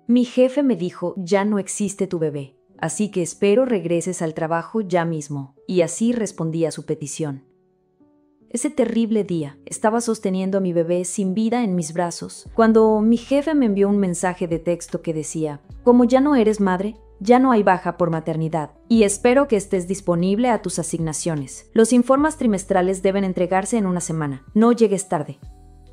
Mi jefe me dijo, ya no existe tu bebé, así que espero regreses al trabajo ya mismo, y así respondí a su petición. Ese terrible día, estaba sosteniendo a mi bebé sin vida en mis brazos, cuando mi jefe me envió un mensaje de texto que decía, como ya no eres madre, ya no hay baja por maternidad, y espero que estés disponible a tus asignaciones. Los informes trimestrales deben entregarse en una semana, no llegues tarde.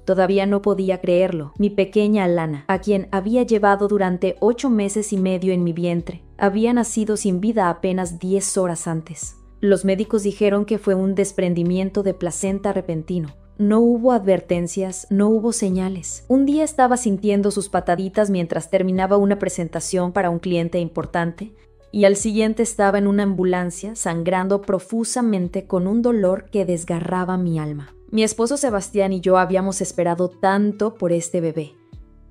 Todavía no podía creerlo. Mi pequeña Alana, a quien había llevado durante 8 meses y medio en mi vientre, había nacido sin vida apenas 10 horas antes. Los médicos dijeron que fue un desprendimiento de placenta repentino. No hubo advertencias, no hubo señales. Un día estaba sintiendo sus pataditas mientras terminaba una presentación para un cliente importante, y al siguiente estaba en una ambulancia sangrando profusamente con un dolor que desgarraba mi alma. Mi esposo Sebastián y yo habíamos esperado tanto por este bebé.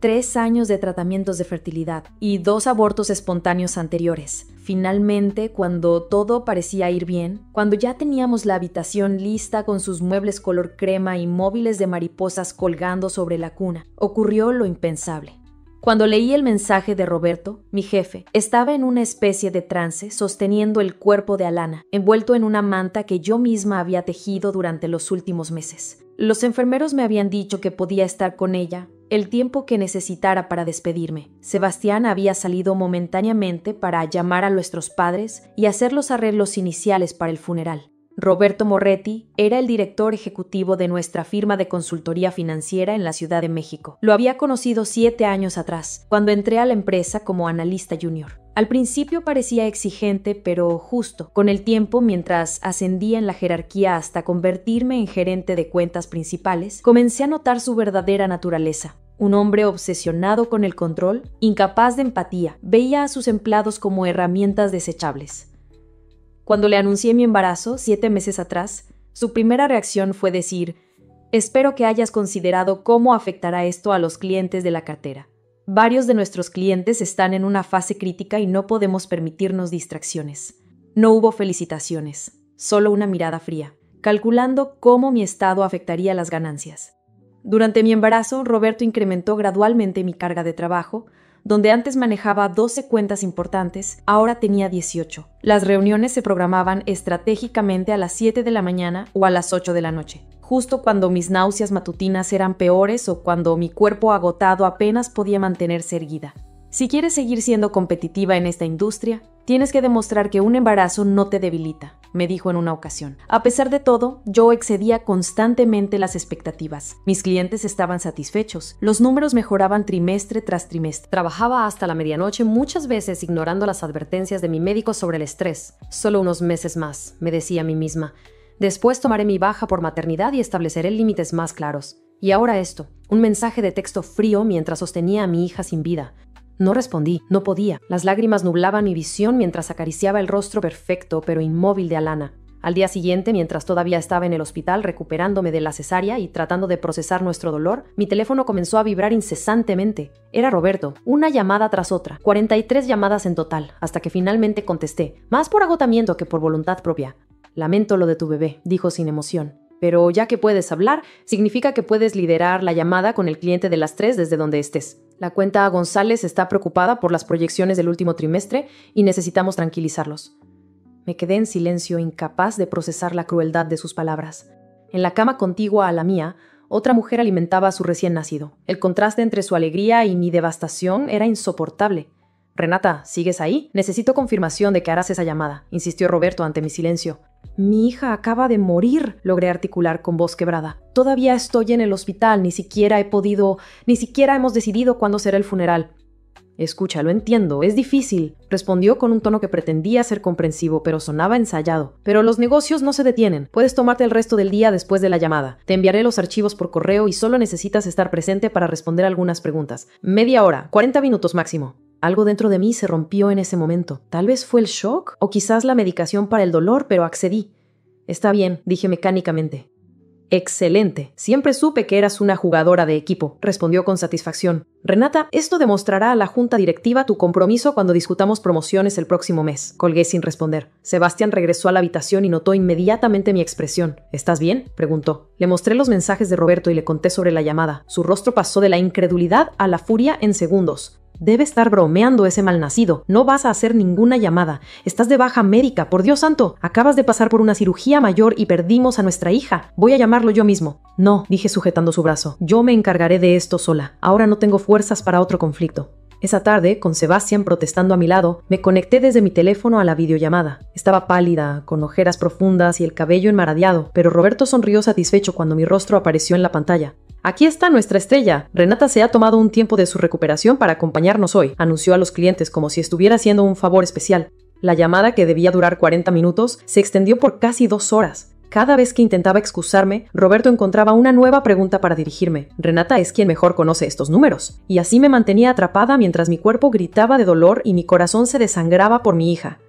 3 años de tratamientos de fertilidad y 2 abortos espontáneos anteriores. Finalmente, cuando todo parecía ir bien, cuando ya teníamos la habitación lista con sus muebles color crema y móviles de mariposas colgando sobre la cuna, ocurrió lo impensable. Cuando leí el mensaje de Roberto, mi jefe, estaba en una especie de trance sosteniendo el cuerpo de Alana, envuelto en una manta que yo misma había tejido durante los últimos meses. Los enfermeros me habían dicho que podía estar con ella el tiempo que necesitara para despedirme. Sebastián había salido momentáneamente para llamar a nuestros padres y hacer los arreglos iniciales para el funeral. Roberto Moretti era el director ejecutivo de nuestra firma de consultoría financiera en la Ciudad de México. Lo había conocido 7 años atrás, cuando entré a la empresa como analista junior. Al principio parecía exigente, pero justo. Con el tiempo, mientras ascendía en la jerarquía hasta convertirme en gerente de cuentas principales, comencé a notar su verdadera naturaleza. Un hombre obsesionado con el control, incapaz de empatía, veía a sus empleados como herramientas desechables. Cuando le anuncié mi embarazo, 7 meses atrás, su primera reacción fue decir, espero que hayas considerado cómo afectará esto a los clientes de la cartera. Varios de nuestros clientes están en una fase crítica y no podemos permitirnos distracciones. No hubo felicitaciones, solo una mirada fría, calculando cómo mi estado afectaría las ganancias. Durante mi embarazo, Roberto incrementó gradualmente mi carga de trabajo. Donde antes manejaba 12 cuentas importantes, ahora tenía 18. Las reuniones se programaban estratégicamente a las 7 de la mañana o a las 8 de la noche, justo cuando mis náuseas matutinas eran peores o cuando mi cuerpo agotado apenas podía mantenerse erguida. Si quieres seguir siendo competitiva en esta industria, tienes que demostrar que un embarazo no te debilita, me dijo en una ocasión. A pesar de todo, yo excedía constantemente las expectativas. Mis clientes estaban satisfechos. Los números mejoraban trimestre tras trimestre. Trabajaba hasta la medianoche, muchas veces ignorando las advertencias de mi médico sobre el estrés. Solo unos meses más, me decía a mí misma. Después tomaré mi baja por maternidad y estableceré límites más claros. Y ahora esto, un mensaje de texto frío mientras sostenía a mi hija sin vida. No respondí, no podía. Las lágrimas nublaban mi visión mientras acariciaba el rostro perfecto pero inmóvil de Alana. Al día siguiente, mientras todavía estaba en el hospital recuperándome de la cesárea y tratando de procesar nuestro dolor, mi teléfono comenzó a vibrar incesantemente. Era Roberto, una llamada tras otra, 43 llamadas en total, hasta que finalmente contesté, más por agotamiento que por voluntad propia. Lamento lo de tu bebé, dijo sin emoción. Pero ya que puedes hablar, significa que puedes liderar la llamada con el cliente de las 3 desde donde estés. La cuenta González está preocupada por las proyecciones del último trimestre y necesitamos tranquilizarlos. Me quedé en silencio, incapaz de procesar la crueldad de sus palabras. En la cama contigua a la mía, otra mujer alimentaba a su recién nacido. El contraste entre su alegría y mi devastación era insoportable. «Renata, ¿sigues ahí? Necesito confirmación de que harás esa llamada», insistió Roberto ante mi silencio. «Mi hija acaba de morir», logré articular con voz quebrada. «Todavía estoy en el hospital, ni siquiera hemos decidido cuándo será el funeral». «Escucha, lo entiendo, es difícil», respondió con un tono que pretendía ser comprensivo, pero sonaba ensayado. «Pero los negocios no se detienen. Puedes tomarte el resto del día después de la llamada. Te enviaré los archivos por correo y solo necesitas estar presente para responder algunas preguntas. Media hora, 40 minutos máximo». Algo dentro de mí se rompió en ese momento. Tal vez fue el shock o quizás la medicación para el dolor, pero accedí. «Está bien», dije mecánicamente. «Excelente. Siempre supe que eras una jugadora de equipo», respondió con satisfacción. «Renata, esto demostrará a la junta directiva tu compromiso cuando discutamos promociones el próximo mes», colgué sin responder. Sebastián regresó a la habitación y notó inmediatamente mi expresión. «¿Estás bien?», preguntó. Le mostré los mensajes de Roberto y le conté sobre la llamada. Su rostro pasó de la incredulidad a la furia en segundos. Debe estar bromeando ese malnacido. No vas a hacer ninguna llamada. Estás de baja médica, por Dios santo. Acabas de pasar por una cirugía mayor y perdimos a nuestra hija. Voy a llamarlo yo mismo. No, dije sujetando su brazo. Yo me encargaré de esto sola. Ahora no tengo fuerzas para otro conflicto. Esa tarde, con Sebastián protestando a mi lado, me conecté desde mi teléfono a la videollamada. Estaba pálida, con ojeras profundas y el cabello enmaradeado, pero Roberto sonrió satisfecho cuando mi rostro apareció en la pantalla. «Aquí está nuestra estrella. Renata se ha tomado un tiempo de su recuperación para acompañarnos hoy», anunció a los clientes como si estuviera haciendo un favor especial. La llamada, que debía durar 40 minutos, se extendió por casi 2 horas. Cada vez que intentaba excusarme, Roberto encontraba una nueva pregunta para dirigirme. Renata es quien mejor conoce estos números. Y así me mantenía atrapada mientras mi cuerpo gritaba de dolor y mi corazón se desangraba por mi hija.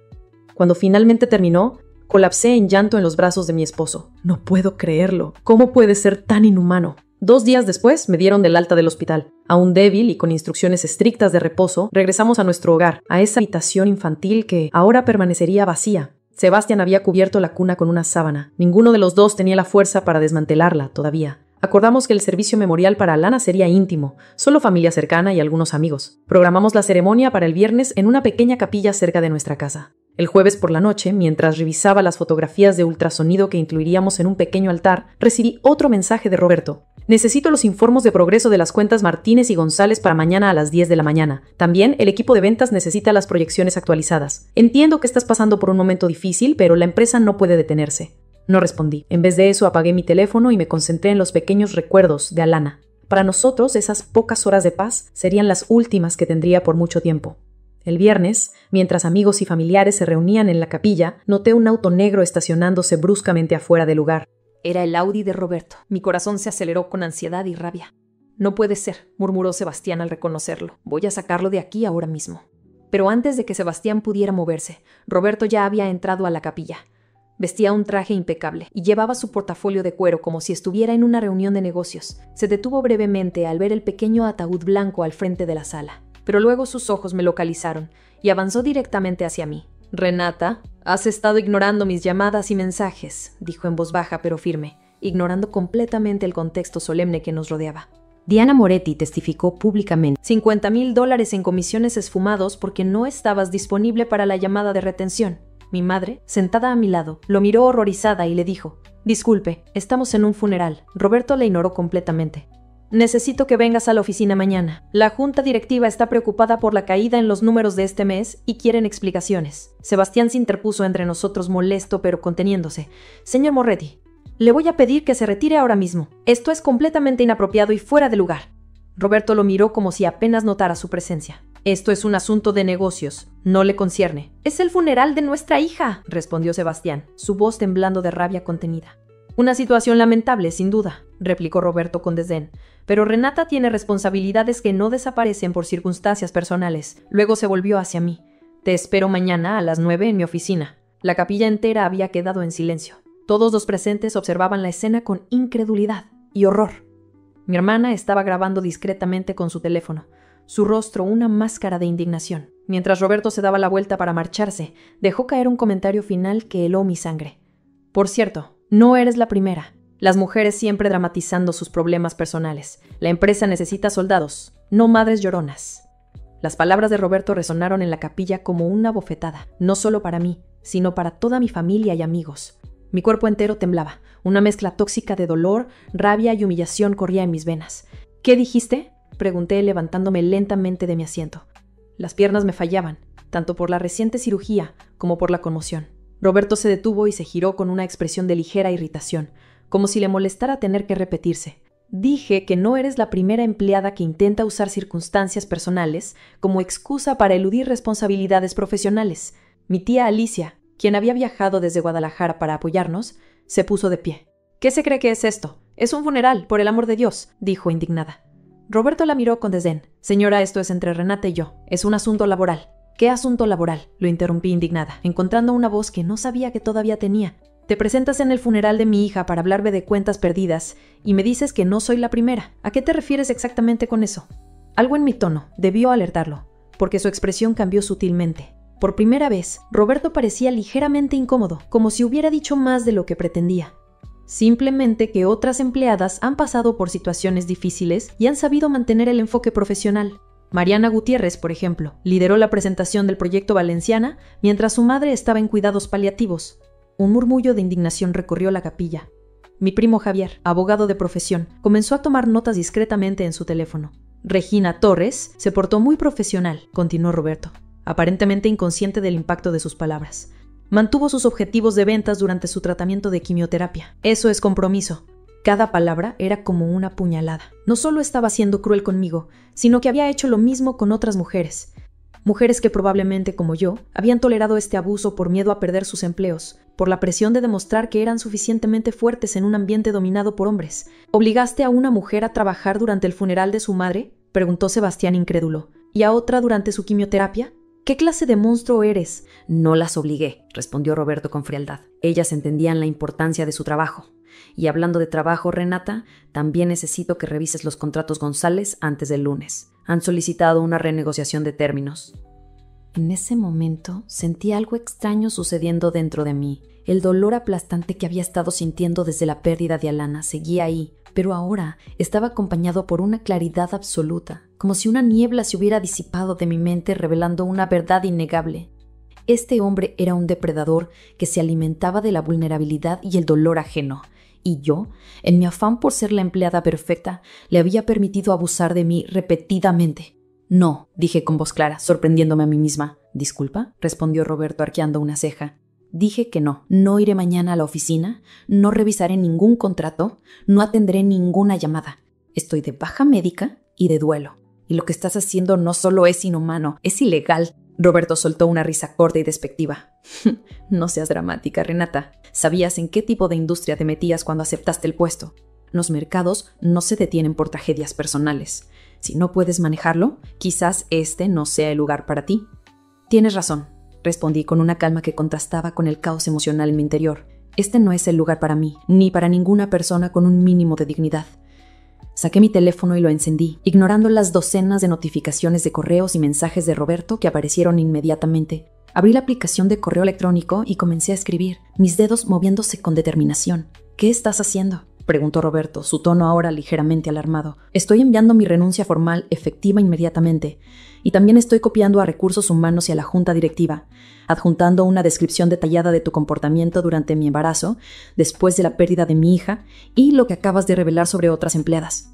Cuando finalmente terminó, colapsé en llanto en los brazos de mi esposo. No puedo creerlo. ¿Cómo puede ser tan inhumano? 2 días después me dieron del alta del hospital. Aún débil y con instrucciones estrictas de reposo, regresamos a nuestro hogar, a esa habitación infantil que ahora permanecería vacía. Sebastián había cubierto la cuna con una sábana. Ninguno de los dos tenía la fuerza para desmantelarla todavía. Acordamos que el servicio memorial para Alana sería íntimo, solo familia cercana y algunos amigos. Programamos la ceremonia para el viernes en una pequeña capilla cerca de nuestra casa. El jueves por la noche, mientras revisaba las fotografías de ultrasonido que incluiríamos en un pequeño altar, recibí otro mensaje de Roberto. Necesito los informes de progreso de las cuentas Martínez y González para mañana a las 10 de la mañana. También el equipo de ventas necesita las proyecciones actualizadas. Entiendo que estás pasando por un momento difícil, pero la empresa no puede detenerse. No respondí. En vez de eso, apagué mi teléfono y me concentré en los pequeños recuerdos de Alana. Para nosotros, esas pocas horas de paz serían las últimas que tendría por mucho tiempo. El viernes, mientras amigos y familiares se reunían en la capilla, noté un auto negro estacionándose bruscamente afuera del lugar. Era el Audi de Roberto. Mi corazón se aceleró con ansiedad y rabia. «No puede ser», murmuró Sebastián al reconocerlo. «Voy a sacarlo de aquí ahora mismo». Pero antes de que Sebastián pudiera moverse, Roberto ya había entrado a la capilla. Vestía un traje impecable y llevaba su portafolio de cuero como si estuviera en una reunión de negocios. Se detuvo brevemente al ver el pequeño ataúd blanco al frente de la sala. Pero luego sus ojos me localizaron y avanzó directamente hacia mí. «Renata, has estado ignorando mis llamadas y mensajes», dijo en voz baja pero firme, ignorando completamente el contexto solemne que nos rodeaba. Diana Moretti testificó públicamente $50,000 en comisiones esfumados porque no estabas disponible para la llamada de retención. Mi madre, sentada a mi lado, lo miró horrorizada y le dijo: «Disculpe, estamos en un funeral». Roberto le ignoró completamente. «Necesito que vengas a la oficina mañana. La junta directiva está preocupada por la caída en los números de este mes y quieren explicaciones». Sebastián se interpuso entre nosotros molesto pero conteniéndose. «Señor Moretti, le voy a pedir que se retire ahora mismo. Esto es completamente inapropiado y fuera de lugar». Roberto lo miró como si apenas notara su presencia. «Esto es un asunto de negocios. No le concierne». «Es el funeral de nuestra hija», respondió Sebastián, su voz temblando de rabia contenida. «Una situación lamentable, sin duda», replicó Roberto con desdén. «Pero Renata tiene responsabilidades que no desaparecen por circunstancias personales». Luego se volvió hacia mí. «Te espero mañana a las 9 en mi oficina». La capilla entera había quedado en silencio. Todos los presentes observaban la escena con incredulidad y horror. Mi hermana estaba grabando discretamente con su teléfono, su rostro una máscara de indignación. Mientras Roberto se daba la vuelta para marcharse, dejó caer un comentario final que heló mi sangre. «Por cierto, no eres la primera. Las mujeres siempre dramatizando sus problemas personales. La empresa necesita soldados, no madres lloronas». Las palabras de Roberto resonaron en la capilla como una bofetada, no solo para mí, sino para toda mi familia y amigos. Mi cuerpo entero temblaba. Una mezcla tóxica de dolor, rabia y humillación corría en mis venas. «¿Qué dijiste?», pregunté levantándome lentamente de mi asiento. Las piernas me fallaban, tanto por la reciente cirugía como por la conmoción. Roberto se detuvo y se giró con una expresión de ligera irritación, como si le molestara tener que repetirse. «Dije que no eres la primera empleada que intenta usar circunstancias personales como excusa para eludir responsabilidades profesionales». Mi tía Alicia, quien había viajado desde Guadalajara para apoyarnos, se puso de pie. «¿Qué se cree que es esto? Es un funeral, por el amor de Dios», dijo indignada. Roberto la miró con desdén. «Señora, esto es entre Renata y yo. Es un asunto laboral». «¿Qué asunto laboral?», lo interrumpí indignada, encontrando una voz que no sabía que todavía tenía. «Te presentas en el funeral de mi hija para hablarme de cuentas perdidas y me dices que no soy la primera. ¿A qué te refieres exactamente con eso?». Algo en mi tono debió alertarlo, porque su expresión cambió sutilmente. Por primera vez, Roberto parecía ligeramente incómodo, como si hubiera dicho más de lo que pretendía. Simplemente que otras empleadas han pasado por situaciones difíciles y han sabido mantener el enfoque profesional. Mariana Gutiérrez, por ejemplo, lideró la presentación del proyecto Valenciana mientras su madre estaba en cuidados paliativos. Un murmullo de indignación recorrió la capilla. Mi primo Javier, abogado de profesión, comenzó a tomar notas discretamente en su teléfono. Regina Torres se portó muy profesional, continuó Roberto, aparentemente inconsciente del impacto de sus palabras. Mantuvo sus objetivos de ventas durante su tratamiento de quimioterapia. Eso es compromiso. Cada palabra era como una puñalada. No solo estaba siendo cruel conmigo, sino que había hecho lo mismo con otras mujeres. Mujeres que probablemente, como yo, habían tolerado este abuso por miedo a perder sus empleos, por la presión de demostrar que eran suficientemente fuertes en un ambiente dominado por hombres. ¿Obligaste a una mujer a trabajar durante el funeral de su madre?, preguntó Sebastián incrédulo. ¿Y a otra durante su quimioterapia? ¿Qué clase de monstruo eres? No las obligué, respondió Roberto con frialdad. Ellas entendían la importancia de su trabajo. Y hablando de trabajo, Renata, también necesito que revises los contratos González antes del lunes. Han solicitado una renegociación de términos. En ese momento sentí algo extraño sucediendo dentro de mí. El dolor aplastante que había estado sintiendo desde la pérdida de Alana seguía ahí, pero ahora estaba acompañado por una claridad absoluta, como si una niebla se hubiera disipado de mi mente revelando una verdad innegable. Este hombre era un depredador que se alimentaba de la vulnerabilidad y el dolor ajeno. Y yo, en mi afán por ser la empleada perfecta, le había permitido abusar de mí repetidamente. No, dije con voz clara, sorprendiéndome a mí misma. ¿Disculpa?, respondió Roberto arqueando una ceja. Dije que no. No iré mañana a la oficina, no revisaré ningún contrato, no atenderé ninguna llamada. Estoy de baja médica y de duelo. Y lo que estás haciendo no solo es inhumano, es ilegal. Roberto soltó una risa corta y despectiva. No seas dramática, Renata. ¿Sabías en qué tipo de industria te metías cuando aceptaste el puesto? Los mercados no se detienen por tragedias personales. Si no puedes manejarlo, quizás este no sea el lugar para ti. Tienes razón, respondí con una calma que contrastaba con el caos emocional en mi interior. Este no es el lugar para mí, ni para ninguna persona con un mínimo de dignidad. Saqué mi teléfono y lo encendí, ignorando las docenas de notificaciones de correos y mensajes de Roberto que aparecieron inmediatamente. Abrí la aplicación de correo electrónico y comencé a escribir, mis dedos moviéndose con determinación. ¿Qué estás haciendo?, preguntó Roberto, su tono ahora ligeramente alarmado. Estoy enviando mi renuncia formal efectiva inmediatamente. Y también estoy copiando a Recursos Humanos y a la Junta Directiva, adjuntando una descripción detallada de tu comportamiento durante mi embarazo, después de la pérdida de mi hija y lo que acabas de revelar sobre otras empleadas.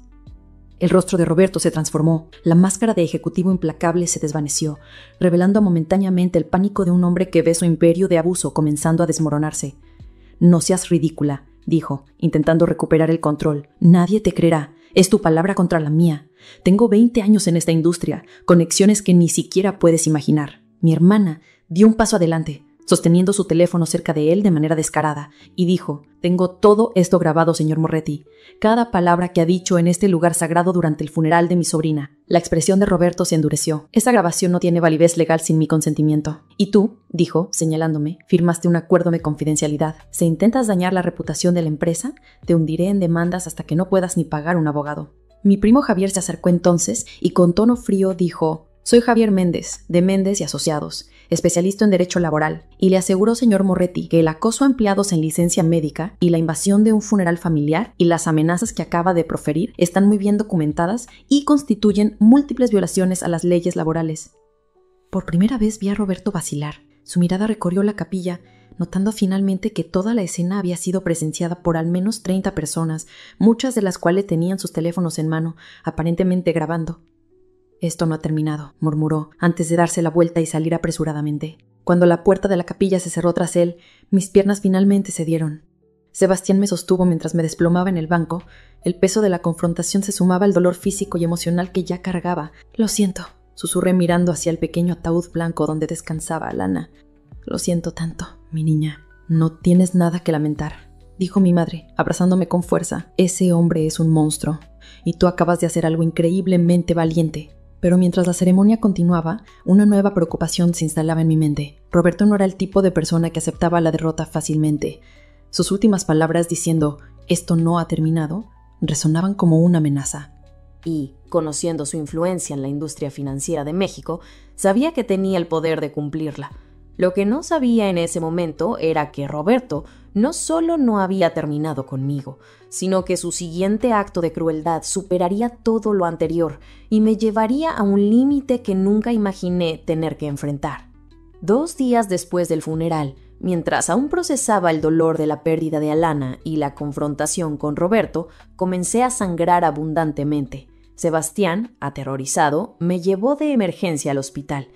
El rostro de Roberto se transformó, la máscara de ejecutivo implacable se desvaneció, revelando momentáneamente el pánico de un hombre que ve su imperio de abuso comenzando a desmoronarse. No seas ridícula, dijo, intentando recuperar el control. Nadie te creerá. Es tu palabra contra la mía. Tengo 20 años en esta industria, conexiones que ni siquiera puedes imaginar. Mi hermana dio un paso adelante, sosteniendo su teléfono cerca de él de manera descarada, y dijo: «Tengo todo esto grabado, señor Moretti. Cada palabra que ha dicho en este lugar sagrado durante el funeral de mi sobrina». La expresión de Roberto se endureció. «Esa grabación no tiene validez legal sin mi consentimiento». «Y tú», dijo, señalándome, «firmaste un acuerdo de confidencialidad. Si intentas dañar la reputación de la empresa, te hundiré en demandas hasta que no puedas ni pagar un abogado». Mi primo Javier se acercó entonces y con tono frío dijo: «Soy Javier Méndez, de Méndez y Asociados, especialista en Derecho Laboral, y le aseguro, señor Moretti, que el acoso a empleados en licencia médica y la invasión de un funeral familiar y las amenazas que acaba de proferir están muy bien documentadas y constituyen múltiples violaciones a las leyes laborales». Por primera vez vi a Roberto vacilar. Su mirada recorrió la capilla, notando finalmente que toda la escena había sido presenciada por al menos 30 personas, muchas de las cuales tenían sus teléfonos en mano, aparentemente grabando. «Esto no ha terminado», murmuró, antes de darse la vuelta y salir apresuradamente. Cuando la puerta de la capilla se cerró tras él, mis piernas finalmente cedieron. Sebastián me sostuvo mientras me desplomaba en el banco. El peso de la confrontación se sumaba al dolor físico y emocional que ya cargaba. «Lo siento», susurré mirando hacia el pequeño ataúd blanco donde descansaba Alana. «Lo siento tanto, mi niña». «No tienes nada que lamentar», dijo mi madre, abrazándome con fuerza. «Ese hombre es un monstruo, y tú acabas de hacer algo increíblemente valiente». Pero mientras la ceremonia continuaba, una nueva preocupación se instalaba en mi mente. Roberto no era el tipo de persona que aceptaba la derrota fácilmente. Sus últimas palabras diciendo «esto no ha terminado» resonaban como una amenaza. Y, conociendo su influencia en la industria financiera de México, sabía que tenía el poder de cumplirla. Lo que no sabía en ese momento era que Roberto no solo no había terminado conmigo, sino que su siguiente acto de crueldad superaría todo lo anterior y me llevaría a un límite que nunca imaginé tener que enfrentar. 2 días después del funeral, mientras aún procesaba el dolor de la pérdida de Alana y la confrontación con Roberto, comencé a sangrar abundantemente. Sebastián, aterrorizado, me llevó de emergencia al hospital.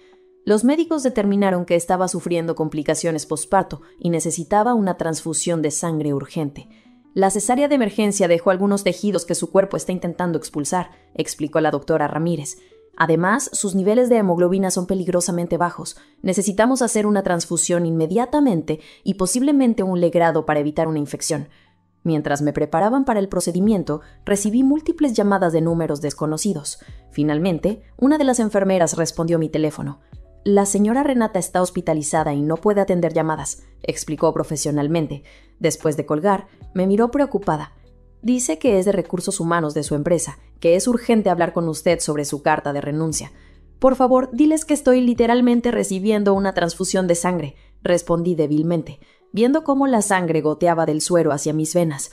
Los médicos determinaron que estaba sufriendo complicaciones posparto y necesitaba una transfusión de sangre urgente. La cesárea de emergencia dejó algunos tejidos que su cuerpo está intentando expulsar, explicó la doctora Ramírez. Además, sus niveles de hemoglobina son peligrosamente bajos. Necesitamos hacer una transfusión inmediatamente y posiblemente un legrado para evitar una infección. Mientras me preparaban para el procedimiento, recibí múltiples llamadas de números desconocidos. Finalmente, una de las enfermeras respondió mi teléfono. La señora Renata está hospitalizada y no puede atender llamadas, explicó profesionalmente. Después de colgar, me miró preocupada. Dice que es de recursos humanos de su empresa, que es urgente hablar con usted sobre su carta de renuncia. Por favor, diles que estoy literalmente recibiendo una transfusión de sangre, respondí débilmente, viendo cómo la sangre goteaba del suero hacia mis venas.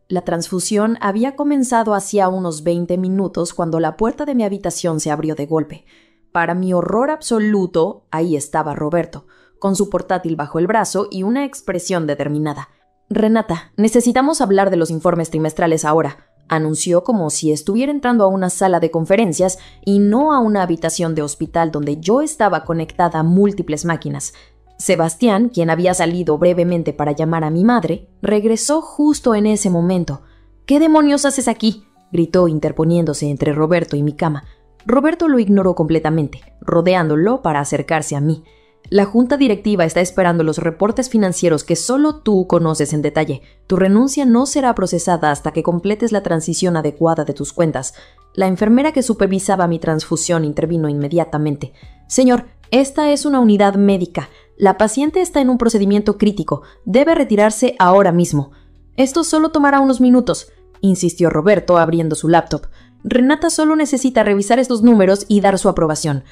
La transfusión había comenzado hacía unos 20 minutos cuando la puerta de mi habitación se abrió de golpe. Para mi horror absoluto, ahí estaba Roberto, con su portátil bajo el brazo y una expresión determinada. «Renata, necesitamos hablar de los informes trimestrales ahora», anunció como si estuviera entrando a una sala de conferencias y no a una habitación de hospital donde yo estaba conectada a múltiples máquinas. Sebastián, quien había salido brevemente para llamar a mi madre, regresó justo en ese momento. «¿Qué demonios haces aquí?», gritó interponiéndose entre Roberto y mi cama. Roberto lo ignoró completamente, rodeándolo para acercarse a mí. «La junta directiva está esperando los reportes financieros que solo tú conoces en detalle. Tu renuncia no será procesada hasta que completes la transición adecuada de tus cuentas». La enfermera que supervisaba mi transfusión intervino inmediatamente. «Señor, esta es una unidad médica. La paciente está en un procedimiento crítico. Debe retirarse ahora mismo». «Esto solo tomará unos minutos», insistió Roberto abriendo su laptop. «Renata solo necesita revisar estos números y dar su aprobación».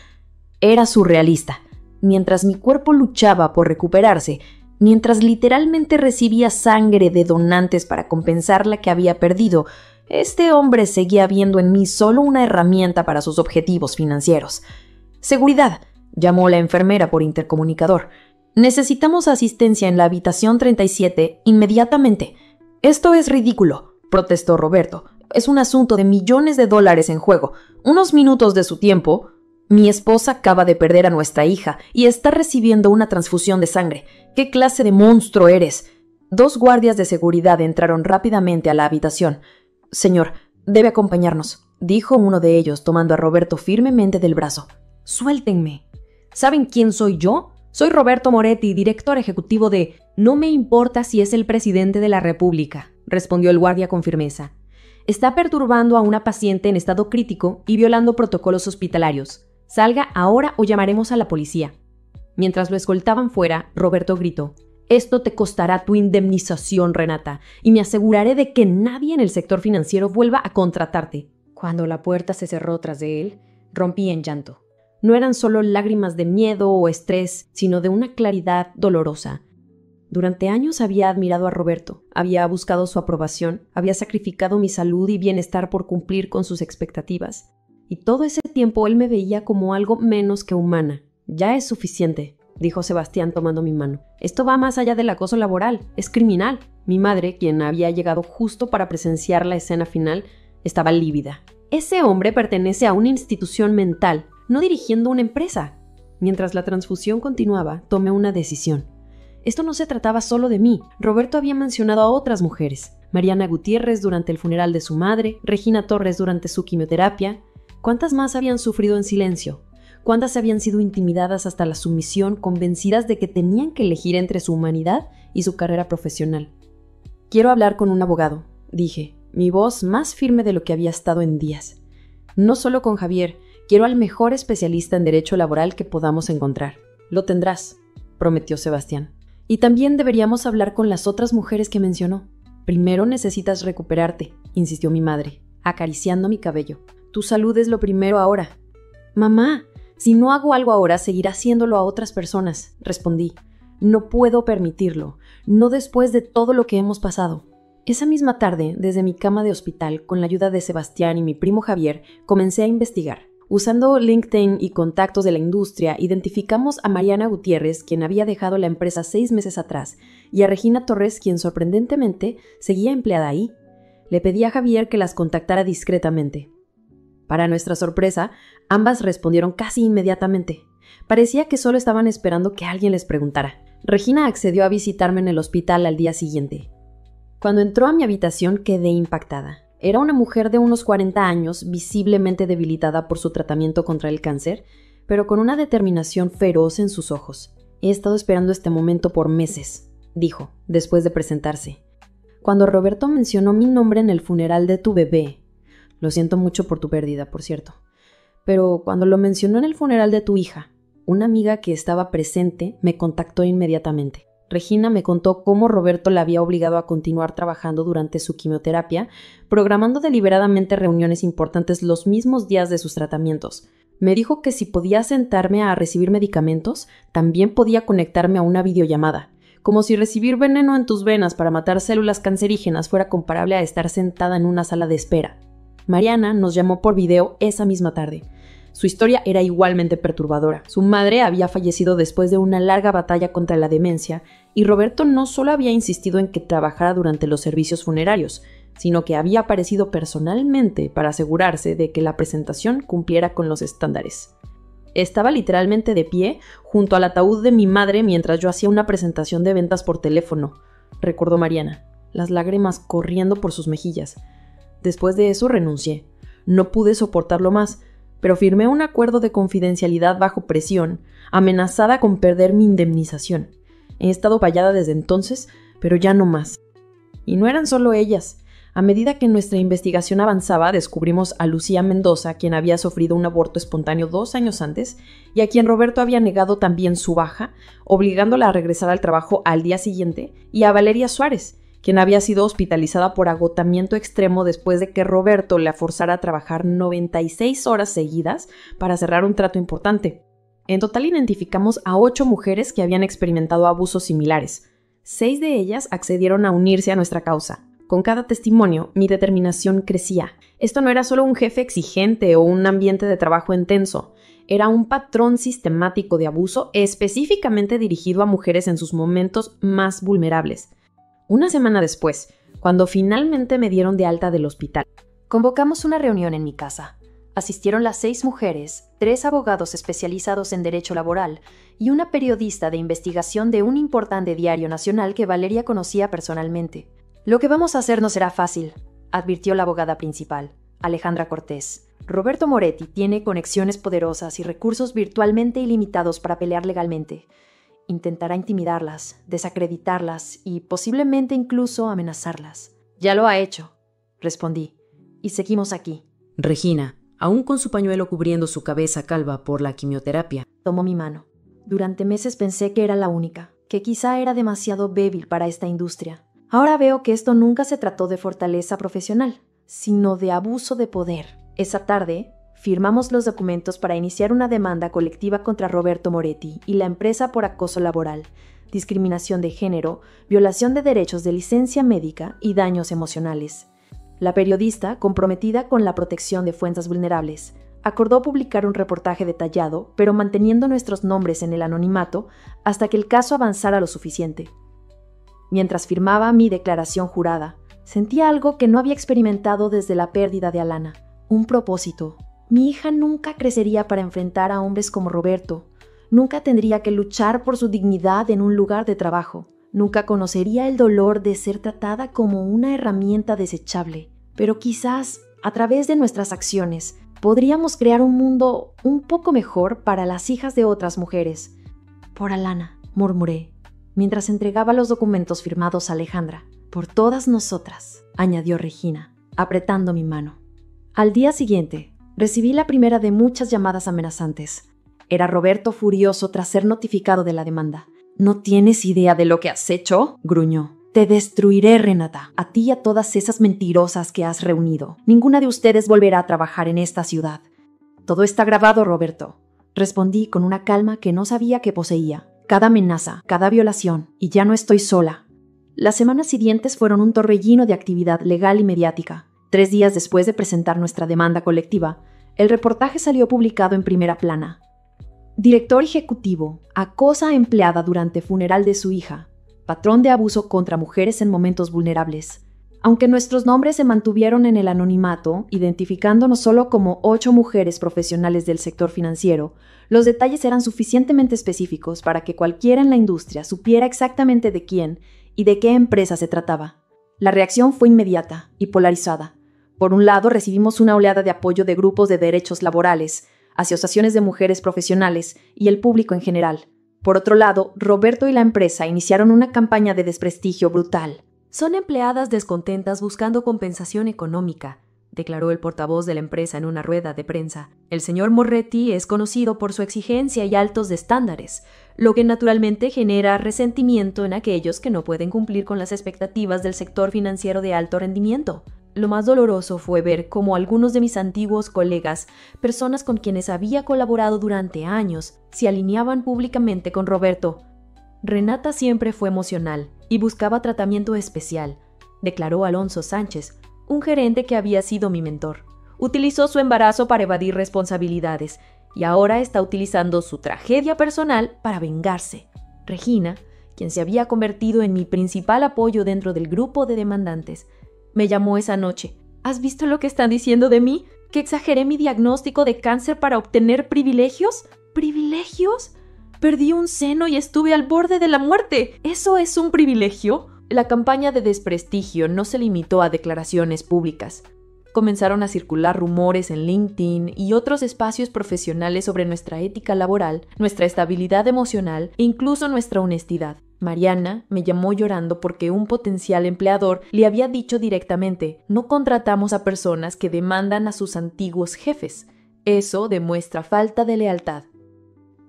Era surrealista. Mientras mi cuerpo luchaba por recuperarse, mientras literalmente recibía sangre de donantes para compensar la que había perdido, este hombre seguía viendo en mí solo una herramienta para sus objetivos financieros. «Seguridad», llamó la enfermera por intercomunicador. «Necesitamos asistencia en la habitación 37 inmediatamente». «Esto es ridículo», protestó Roberto. «Es un asunto de millones de dólares en juego. Unos minutos de su tiempo». «Mi esposa acaba de perder a nuestra hija y está recibiendo una transfusión de sangre. ¿Qué clase de monstruo eres?». 2 guardias de seguridad entraron rápidamente a la habitación. «Señor, debe acompañarnos», dijo uno de ellos tomando a Roberto firmemente del brazo. «Suéltenme. ¿Saben quién soy yo? Soy Roberto Moretti, director ejecutivo de...». «No me importa si es el presidente de la República», respondió el guardia con firmeza. «Está perturbando a una paciente en estado crítico y violando protocolos hospitalarios. Salga ahora o llamaremos a la policía». Mientras lo escoltaban fuera, Roberto gritó: «Esto te costará tu indemnización, Renata, y me aseguraré de que nadie en el sector financiero vuelva a contratarte». Cuando la puerta se cerró tras de él, rompí en llanto. No eran solo lágrimas de miedo o estrés, sino de una claridad dolorosa. Durante años había admirado a Roberto, había buscado su aprobación, había sacrificado mi salud y bienestar por cumplir con sus expectativas. Y todo ese tiempo él me veía como algo menos que humana. «Ya es suficiente», dijo Sebastián tomando mi mano. «Esto va más allá del acoso laboral, es criminal». Mi madre, quien había llegado justo para presenciar la escena final, estaba lívida. «Ese hombre pertenece a una institución mental, no dirigiendo una empresa». Mientras la transfusión continuaba, tomé una decisión. Esto no se trataba solo de mí. Roberto había mencionado a otras mujeres. Mariana Gutiérrez durante el funeral de su madre, Regina Torres durante su quimioterapia. ¿Cuántas más habían sufrido en silencio? ¿Cuántas habían sido intimidadas hasta la sumisión, convencidas de que tenían que elegir entre su humanidad y su carrera profesional? «Quiero hablar con un abogado», dije, mi voz más firme de lo que había estado en días. «No solo con Javier, quiero al mejor especialista en derecho laboral que podamos encontrar». «Lo tendrás», prometió Sebastián. «Y también deberíamos hablar con las otras mujeres que mencionó». «Primero necesitas recuperarte», insistió mi madre, acariciando mi cabello. «Tu salud es lo primero ahora». «Mamá, Si no hago algo ahora, seguirá haciéndolo a otras personas, respondí. No puedo permitirlo, no después de todo lo que hemos pasado. Esa misma tarde, desde mi cama de hospital, con la ayuda de Sebastián y mi primo Javier, comencé a investigar. Usando LinkedIn y contactos de la industria, identificamos a Mariana Gutiérrez, quien había dejado la empresa 6 meses atrás, y a Regina Torres, quien sorprendentemente seguía empleada ahí. Le pedí a Javier que las contactara discretamente. Para nuestra sorpresa, ambas respondieron casi inmediatamente. Parecía que solo estaban esperando que alguien les preguntara. Regina accedió a visitarme en el hospital al día siguiente. Cuando entró a mi habitación quedé impactada. Era una mujer de unos 40 años, visiblemente debilitada por su tratamiento contra el cáncer, pero con una determinación feroz en sus ojos. He estado esperando este momento por meses, dijo, después de presentarse. Cuando Roberto mencionó mi nombre en el funeral de tu bebé, lo siento mucho por tu pérdida, por cierto, pero cuando lo mencionó en el funeral de tu hija, una amiga que estaba presente me contactó inmediatamente. Regina me contó cómo Roberto la había obligado a continuar trabajando durante su quimioterapia, programando deliberadamente reuniones importantes los mismos días de sus tratamientos. Me dijo que si podía sentarme a recibir medicamentos, también podía conectarme a una videollamada, como si recibir veneno en tus venas para matar células cancerígenas fuera comparable a estar sentada en una sala de espera. Mariana nos llamó por video esa misma tarde. Su historia era igualmente perturbadora. Su madre había fallecido después de una larga batalla contra la demencia y Roberto no solo había insistido en que trabajara durante los servicios funerarios, sino que había aparecido personalmente para asegurarse de que la presentación cumpliera con los estándares. Estaba literalmente de pie junto al ataúd de mi madre mientras yo hacía una presentación de ventas por teléfono, recordó Mariana, las lágrimas corriendo por sus mejillas. Después de eso renuncié. No pude soportarlo más, pero firmé un acuerdo de confidencialidad bajo presión, amenazada con perder mi indemnización. He estado callada desde entonces, pero ya no más. Y no eran solo ellas. A medida que nuestra investigación avanzaba, descubrimos a Lucía Mendoza, quien había sufrido un aborto espontáneo 2 años antes, y a quien Roberto había negado también su baja, obligándola a regresar al trabajo al día siguiente, y a Valeria Suárez, quien había sido hospitalizada por agotamiento extremo después de que Roberto la forzara a trabajar 96 horas seguidas para cerrar un trato importante. En total identificamos a 8 mujeres que habían experimentado abusos similares. 6 de ellas accedieron a unirse a nuestra causa. Con cada testimonio, mi determinación crecía. Esto no era solo un jefe exigente o un ambiente de trabajo intenso. Era un patrón sistemático de abuso específicamente dirigido a mujeres en sus momentos más vulnerables. Una semana después, cuando finalmente me dieron de alta del hospital, convocamos una reunión en mi casa. Asistieron las 6 mujeres, 3 abogados especializados en derecho laboral y una periodista de investigación de un importante diario nacional que Valeria conocía personalmente. Lo que vamos a hacer no será fácil, advirtió la abogada principal, Alejandra Cortés. Roberto Moretti tiene conexiones poderosas y recursos virtualmente ilimitados para pelear legalmente. Intentará intimidarlas, desacreditarlas y posiblemente incluso amenazarlas. Ya lo ha hecho, respondí, y seguimos aquí. Regina, aún con su pañuelo cubriendo su cabeza calva por la quimioterapia, tomó mi mano. Durante meses pensé que era la única, que quizá era demasiado débil para esta industria. Ahora veo que esto nunca se trató de fortaleza profesional, sino de abuso de poder. Esa tarde, firmamos los documentos para iniciar una demanda colectiva contra Roberto Moretti y la empresa por acoso laboral, discriminación de género, violación de derechos de licencia médica y daños emocionales. La periodista, comprometida con la protección de fuentes vulnerables, acordó publicar un reportaje detallado, pero manteniendo nuestros nombres en el anonimato hasta que el caso avanzara lo suficiente. Mientras firmaba mi declaración jurada, sentía algo que no había experimentado desde la pérdida de Alana, un propósito. Mi hija nunca crecería para enfrentar a hombres como Roberto, nunca tendría que luchar por su dignidad en un lugar de trabajo, nunca conocería el dolor de ser tratada como una herramienta desechable. Pero quizás, a través de nuestras acciones, podríamos crear un mundo un poco mejor para las hijas de otras mujeres. Por Alana, murmuré, mientras entregaba los documentos firmados a Alejandra. Por todas nosotras, añadió Regina, apretando mi mano. Al día siguiente, recibí la primera de muchas llamadas amenazantes. Era Roberto furioso tras ser notificado de la demanda. «¿No tienes idea de lo que has hecho?», gruñó. «Te destruiré, Renata, a ti y a todas esas mentirosas que has reunido. Ninguna de ustedes volverá a trabajar en esta ciudad». «Todo está grabado, Roberto», respondí con una calma que no sabía que poseía. Cada amenaza, cada violación, y ya no estoy sola. Las semanas siguientes fueron un torbellino de actividad legal y mediática. 3 días después de presentar nuestra demanda colectiva, el reportaje salió publicado en primera plana. Director ejecutivo acosa a empleada durante funeral de su hija. Patrón de abuso contra mujeres en momentos vulnerables. Aunque nuestros nombres se mantuvieron en el anonimato, identificándonos solo como 8 mujeres profesionales del sector financiero, los detalles eran suficientemente específicos para que cualquiera en la industria supiera exactamente de quién y de qué empresa se trataba. La reacción fue inmediata y polarizada. Por un lado, recibimos una oleada de apoyo de grupos de derechos laborales, asociaciones de mujeres profesionales y el público en general. Por otro lado, Roberto y la empresa iniciaron una campaña de desprestigio brutal. Son empleadas descontentas buscando compensación económica, declaró el portavoz de la empresa en una rueda de prensa. El señor Moretti es conocido por su exigencia y altos estándares, lo que naturalmente genera resentimiento en aquellos que no pueden cumplir con las expectativas del sector financiero de alto rendimiento. Lo más doloroso fue ver cómo algunos de mis antiguos colegas, personas con quienes había colaborado durante años, se alineaban públicamente con Roberto. Renata siempre fue emocional y buscaba tratamiento especial, declaró Alonso Sánchez, un gerente que había sido mi mentor. Utilizó su embarazo para evadir responsabilidades y ahora está utilizando su tragedia personal para vengarse. Regina, quien se había convertido en mi principal apoyo dentro del grupo de demandantes, me llamó esa noche. ¿Has visto lo que están diciendo de mí? ¿Que exageré mi diagnóstico de cáncer para obtener privilegios? ¿Privilegios? Perdí un seno y estuve al borde de la muerte. ¿Eso es un privilegio? La campaña de desprestigio no se limitó a declaraciones públicas. Comenzaron a circular rumores en LinkedIn y otros espacios profesionales sobre nuestra ética laboral, nuestra estabilidad emocional e incluso nuestra honestidad. Mariana me llamó llorando porque un potencial empleador le había dicho directamente: no contratamos a personas que demandan a sus antiguos jefes. Eso demuestra falta de lealtad.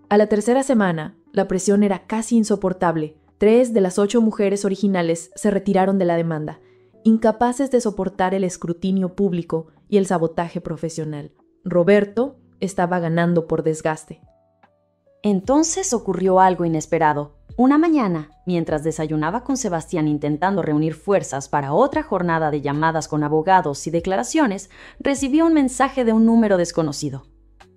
A la tercera semana, la presión era casi insoportable. 3 de las 8 mujeres originales se retiraron de la demanda, incapaces de soportar el escrutinio público y el sabotaje profesional. Roberto estaba ganando por desgaste. Entonces ocurrió algo inesperado. Una mañana, mientras desayunaba con Sebastián intentando reunir fuerzas para otra jornada de llamadas con abogados y declaraciones, recibí un mensaje de un número desconocido.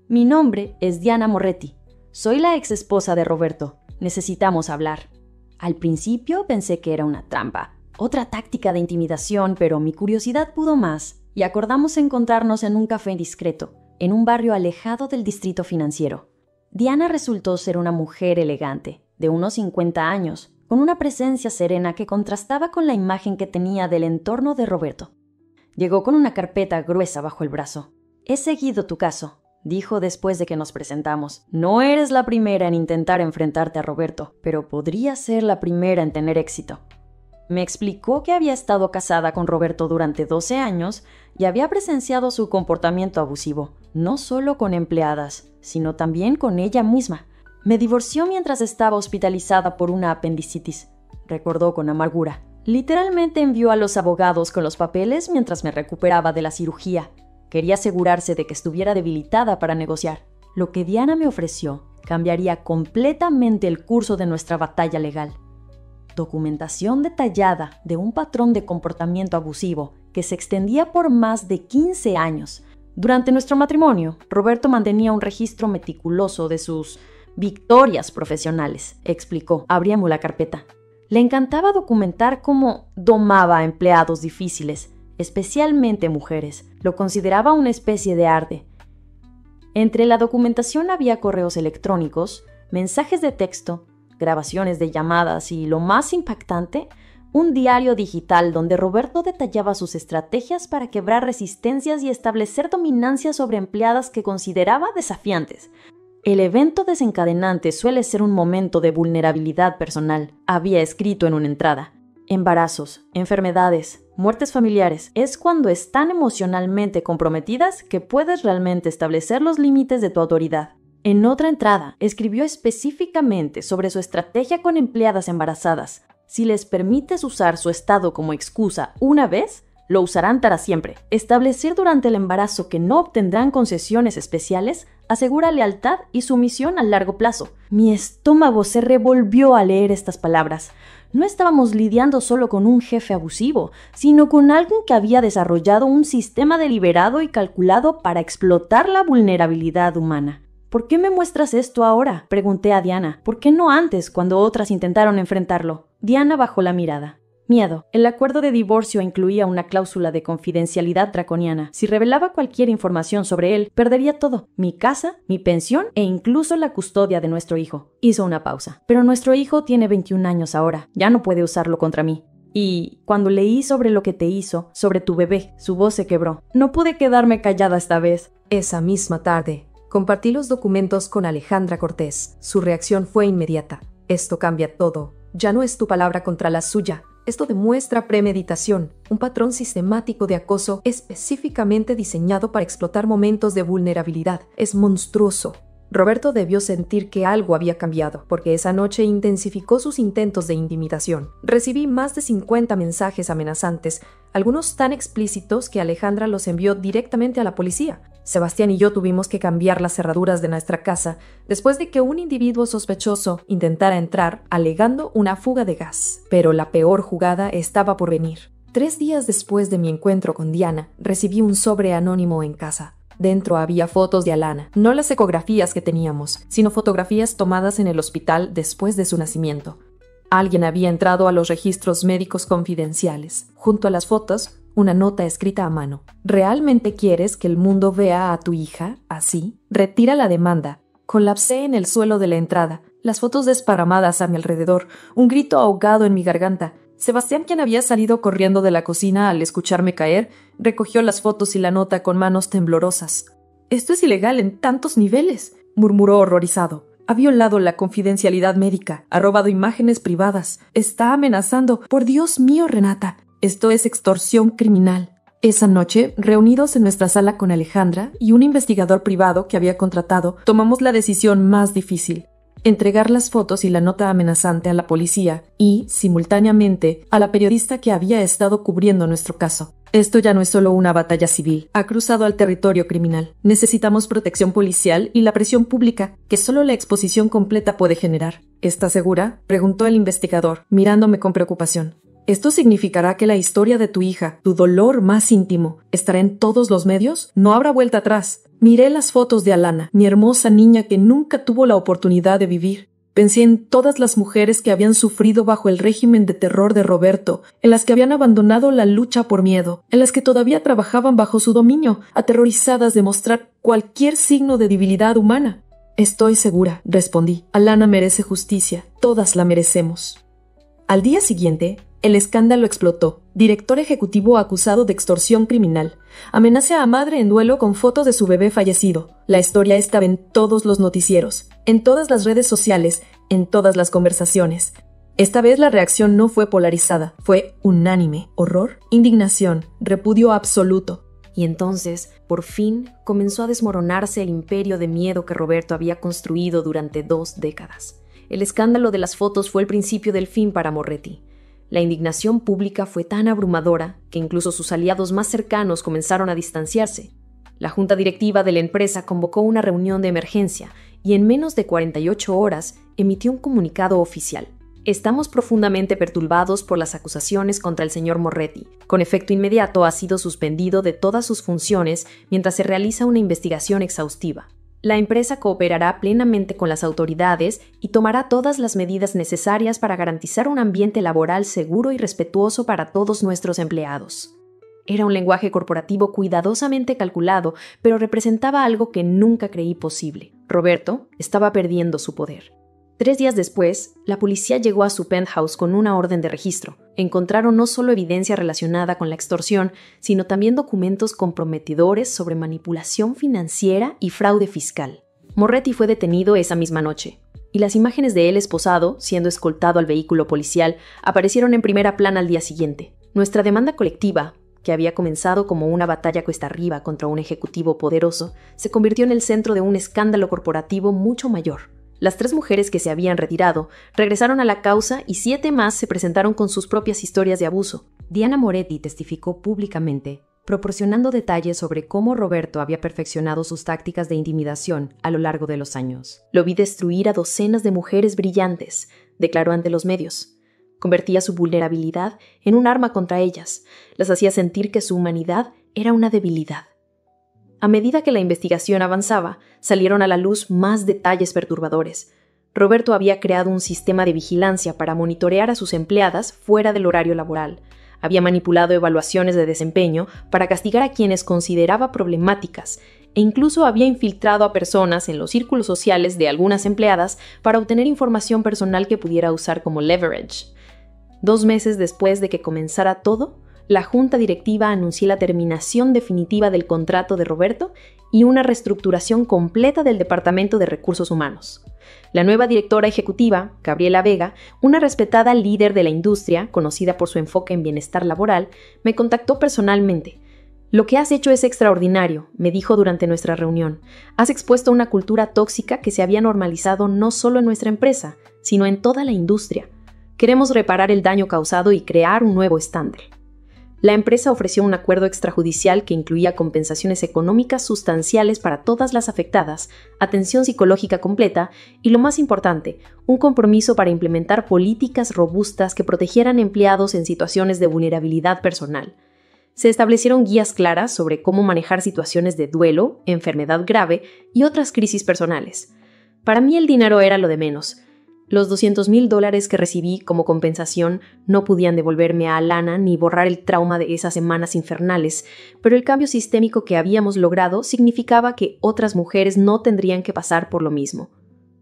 Mi nombre es Diana Moretti. Soy la ex esposa de Roberto. Necesitamos hablar. Al principio pensé que era una trampa, otra táctica de intimidación, pero mi curiosidad pudo más y acordamos encontrarnos en un café discreto, en un barrio alejado del distrito financiero. Diana resultó ser una mujer elegante, de unos 50 años, con una presencia serena que contrastaba con la imagen que tenía del entorno de Roberto. Llegó con una carpeta gruesa bajo el brazo. «He seguido tu caso», dijo después de que nos presentamos. «No eres la primera en intentar enfrentarte a Roberto, pero podrías ser la primera en tener éxito». Me explicó que había estado casada con Roberto durante 12 años y había presenciado su comportamiento abusivo, no solo con empleadas, sino también con ella misma. Me divorció mientras estaba hospitalizada por una apendicitis, recordó con amargura. Literalmente envió a los abogados con los papeles mientras me recuperaba de la cirugía. Quería asegurarse de que estuviera debilitada para negociar. Lo que Diana me ofreció cambiaría completamente el curso de nuestra batalla legal. Documentación detallada de un patrón de comportamiento abusivo que se extendía por más de 15 años. Durante nuestro matrimonio, Roberto mantenía un registro meticuloso de sus victorias profesionales, explicó. Abríamos la carpeta. Le encantaba documentar cómo domaba a empleados difíciles, especialmente mujeres. Lo consideraba una especie de arte. Entre la documentación había correos electrónicos, mensajes de texto, grabaciones de llamadas y, lo más impactante, un diario digital donde Roberto detallaba sus estrategias para quebrar resistencias y establecer dominancia sobre empleadas que consideraba desafiantes. El evento desencadenante suele ser un momento de vulnerabilidad personal, había escrito en una entrada. Embarazos, enfermedades, muertes familiares, es cuando están emocionalmente comprometidas que puedes realmente establecer los límites de tu autoridad. En otra entrada, escribió específicamente sobre su estrategia con empleadas embarazadas. Si les permites usar su estado como excusa una vez, lo usarán para siempre. Establecer durante el embarazo que no obtendrán concesiones especiales asegura lealtad y sumisión a largo plazo. Mi estómago se revolvió al leer estas palabras. No estábamos lidiando solo con un jefe abusivo, sino con alguien que había desarrollado un sistema deliberado y calculado para explotar la vulnerabilidad humana. ¿Por qué me muestras esto ahora?, pregunté a Diana. ¿Por qué no antes, cuando otras intentaron enfrentarlo? Diana bajó la mirada. Miedo. El acuerdo de divorcio incluía una cláusula de confidencialidad draconiana. Si revelaba cualquier información sobre él, perdería todo: mi casa, mi pensión e incluso la custodia de nuestro hijo. Hizo una pausa. Pero nuestro hijo tiene 21 años ahora. Ya no puede usarlo contra mí. Y cuando leí sobre lo que te hizo, sobre tu bebé, su voz se quebró. No pude quedarme callada esta vez. Esa misma tarde, compartí los documentos con Alejandra Cortés. Su reacción fue inmediata. Esto cambia todo. Ya no es tu palabra contra la suya. Esto demuestra premeditación, un patrón sistemático de acoso específicamente diseñado para explotar momentos de vulnerabilidad. Es monstruoso. Roberto debió sentir que algo había cambiado, porque esa noche intensificó sus intentos de intimidación. Recibí más de 50 mensajes amenazantes, algunos tan explícitos que Alejandra los envió directamente a la policía. Sebastián y yo tuvimos que cambiar las cerraduras de nuestra casa después de que un individuo sospechoso intentara entrar alegando una fuga de gas. Pero la peor jugada estaba por venir. 3 días después de mi encuentro con Diana, recibí un sobre anónimo en casa. Dentro había fotos de Alana, no las ecografías que teníamos, sino fotografías tomadas en el hospital después de su nacimiento. Alguien había entrado a los registros médicos confidenciales. Junto a las fotos, una nota escrita a mano. ¿Realmente quieres que el mundo vea a tu hija así? Retira la demanda. Colapsé en el suelo de la entrada, las fotos desparramadas a mi alrededor, un grito ahogado en mi garganta. Sebastián, quien había salido corriendo de la cocina al escucharme caer, recogió las fotos y la nota con manos temblorosas. «Esto es ilegal en tantos niveles», murmuró horrorizado. «Ha violado la confidencialidad médica, ha robado imágenes privadas, está amenazando. Por Dios mío, Renata, esto es extorsión criminal». Esa noche, reunidos en nuestra sala con Alejandra y un investigador privado que había contratado, tomamos la decisión más difícil: entregar las fotos y la nota amenazante a la policía y, simultáneamente, a la periodista que había estado cubriendo nuestro caso. Esto ya no es solo una batalla civil, ha cruzado al territorio criminal. Necesitamos protección policial y la presión pública que solo la exposición completa puede generar. ¿Estás segura?, preguntó el investigador, mirándome con preocupación. ¿Esto significará que la historia de tu hija, tu dolor más íntimo, estará en todos los medios? No habrá vuelta atrás. Miré las fotos de Alana, mi hermosa niña que nunca tuvo la oportunidad de vivir. Pensé en todas las mujeres que habían sufrido bajo el régimen de terror de Roberto, en las que habían abandonado la lucha por miedo, en las que todavía trabajaban bajo su dominio, aterrorizadas de mostrar cualquier signo de debilidad humana. Estoy segura, respondí. Alana merece justicia. Todas la merecemos. Al día siguiente, el escándalo explotó. Director ejecutivo acusado de extorsión criminal. Amenaza a madre en duelo con fotos de su bebé fallecido. La historia estaba en todos los noticieros, en todas las redes sociales, en todas las conversaciones. Esta vez la reacción no fue polarizada, fue unánime. Horror, indignación, repudio absoluto. Y entonces, por fin, comenzó a desmoronarse el imperio de miedo que Roberto había construido durante 2 décadas. El escándalo de las fotos fue el principio del fin para Moretti. La indignación pública fue tan abrumadora que incluso sus aliados más cercanos comenzaron a distanciarse. La junta directiva de la empresa convocó una reunión de emergencia y en menos de 48 horas emitió un comunicado oficial. Estamos profundamente perturbados por las acusaciones contra el señor Moretti. Con efecto inmediato ha sido suspendido de todas sus funciones mientras se realiza una investigación exhaustiva. La empresa cooperará plenamente con las autoridades y tomará todas las medidas necesarias para garantizar un ambiente laboral seguro y respetuoso para todos nuestros empleados. Era un lenguaje corporativo cuidadosamente calculado, pero representaba algo que nunca creí posible. Roberto estaba perdiendo su poder. 3 días después, la policía llegó a su penthouse con una orden de registro. Encontraron no solo evidencia relacionada con la extorsión, sino también documentos comprometedores sobre manipulación financiera y fraude fiscal. Moretti fue detenido esa misma noche, y las imágenes de él esposado, siendo escoltado al vehículo policial, aparecieron en primera plana al día siguiente. Nuestra demanda colectiva, que había comenzado como una batalla cuesta arriba contra un ejecutivo poderoso, se convirtió en el centro de un escándalo corporativo mucho mayor. Las 3 mujeres que se habían retirado regresaron a la causa y 7 más se presentaron con sus propias historias de abuso. Diana Moretti testificó públicamente proporcionando detalles sobre cómo Roberto había perfeccionado sus tácticas de intimidación a lo largo de los años. Lo vi destruir a docenas de mujeres brillantes, declaró ante los medios. Convertía su vulnerabilidad en un arma contra ellas. Las hacía sentir que su humanidad era una debilidad. A medida que la investigación avanzaba, salieron a la luz más detalles perturbadores. Roberto había creado un sistema de vigilancia para monitorear a sus empleadas fuera del horario laboral. Había manipulado evaluaciones de desempeño para castigar a quienes consideraba problemáticas e incluso había infiltrado a personas en los círculos sociales de algunas empleadas para obtener información personal que pudiera usar como leverage. 2 meses después de que comenzara todo, la junta directiva anunció la terminación definitiva del contrato de Roberto y una reestructuración completa del Departamento de Recursos Humanos. La nueva directora ejecutiva, Gabriela Vega, una respetada líder de la industria, conocida por su enfoque en bienestar laboral, me contactó personalmente. «Lo que has hecho es extraordinario», me dijo durante nuestra reunión. «Has expuesto una cultura tóxica que se había normalizado no solo en nuestra empresa, sino en toda la industria. Queremos reparar el daño causado y crear un nuevo estándar». La empresa ofreció un acuerdo extrajudicial que incluía compensaciones económicas sustanciales para todas las afectadas, atención psicológica completa y, lo más importante, un compromiso para implementar políticas robustas que protegieran empleados en situaciones de vulnerabilidad personal. Se establecieron guías claras sobre cómo manejar situaciones de duelo, enfermedad grave y otras crisis personales. Para mí el dinero era lo de menos. Los $200,000 que recibí como compensación no podían devolverme a Alana ni borrar el trauma de esas semanas infernales, pero el cambio sistémico que habíamos logrado significaba que otras mujeres no tendrían que pasar por lo mismo.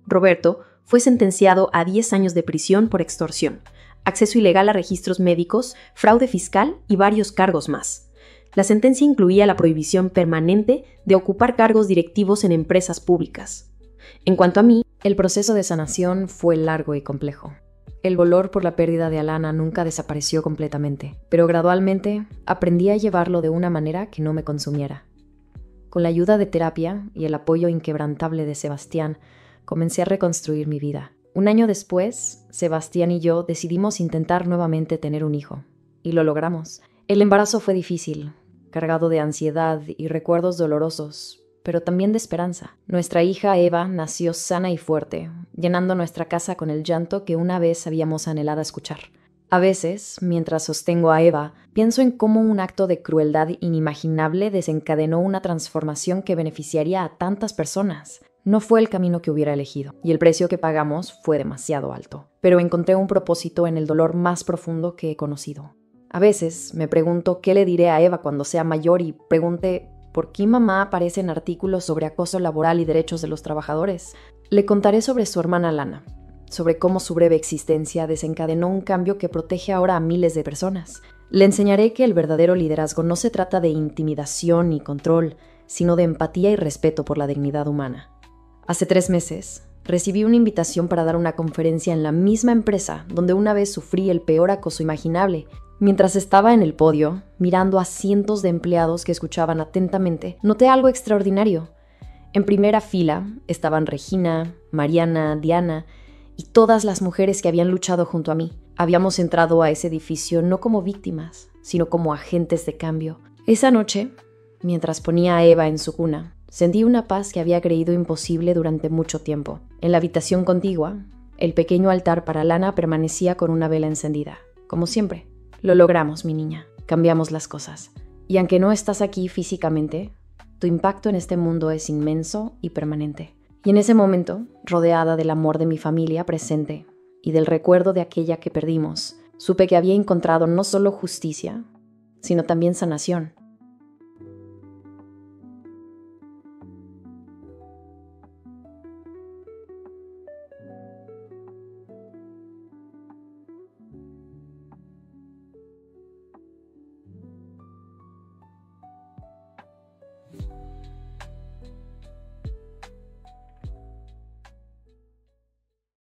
Roberto fue sentenciado a 10 años de prisión por extorsión, acceso ilegal a registros médicos, fraude fiscal y varios cargos más. La sentencia incluía la prohibición permanente de ocupar cargos directivos en empresas públicas. En cuanto a mí, el proceso de sanación fue largo y complejo. El dolor por la pérdida de Alana nunca desapareció completamente, pero gradualmente aprendí a llevarlo de una manera que no me consumiera. Con la ayuda de terapia y el apoyo inquebrantable de Sebastián, comencé a reconstruir mi vida. Un año después, Sebastián y yo decidimos intentar nuevamente tener un hijo, y lo logramos. El embarazo fue difícil, cargado de ansiedad y recuerdos dolorosos, pero también de esperanza. Nuestra hija Eva nació sana y fuerte, llenando nuestra casa con el llanto que una vez habíamos anhelado escuchar. A veces, mientras sostengo a Eva, pienso en cómo un acto de crueldad inimaginable desencadenó una transformación que beneficiaría a tantas personas. No fue el camino que hubiera elegido, y el precio que pagamos fue demasiado alto. Pero encontré un propósito en el dolor más profundo que he conocido. A veces me pregunto qué le diré a Eva cuando sea mayor y pregunte ¿por qué mamá aparece en artículos sobre acoso laboral y derechos de los trabajadores? Le contaré sobre su hermana Lana, sobre cómo su breve existencia desencadenó un cambio que protege ahora a miles de personas. Le enseñaré que el verdadero liderazgo no se trata de intimidación ni control, sino de empatía y respeto por la dignidad humana. Hace 3 meses, recibí una invitación para dar una conferencia en la misma empresa donde una vez sufrí el peor acoso imaginable. Mientras estaba en el podio, mirando a cientos de empleados que escuchaban atentamente, noté algo extraordinario. En primera fila estaban Regina, Mariana, Diana y todas las mujeres que habían luchado junto a mí. Habíamos entrado a ese edificio no como víctimas, sino como agentes de cambio. Esa noche, mientras ponía a Eva en su cuna, sentí una paz que había creído imposible durante mucho tiempo. En la habitación contigua, el pequeño altar para Lana permanecía con una vela encendida, como siempre. Lo logramos, mi niña. Cambiamos las cosas. Y aunque no estás aquí físicamente, tu impacto en este mundo es inmenso y permanente. Y en ese momento, rodeada del amor de mi familia presente y del recuerdo de aquella que perdimos, supe que había encontrado no solo justicia, sino también sanación.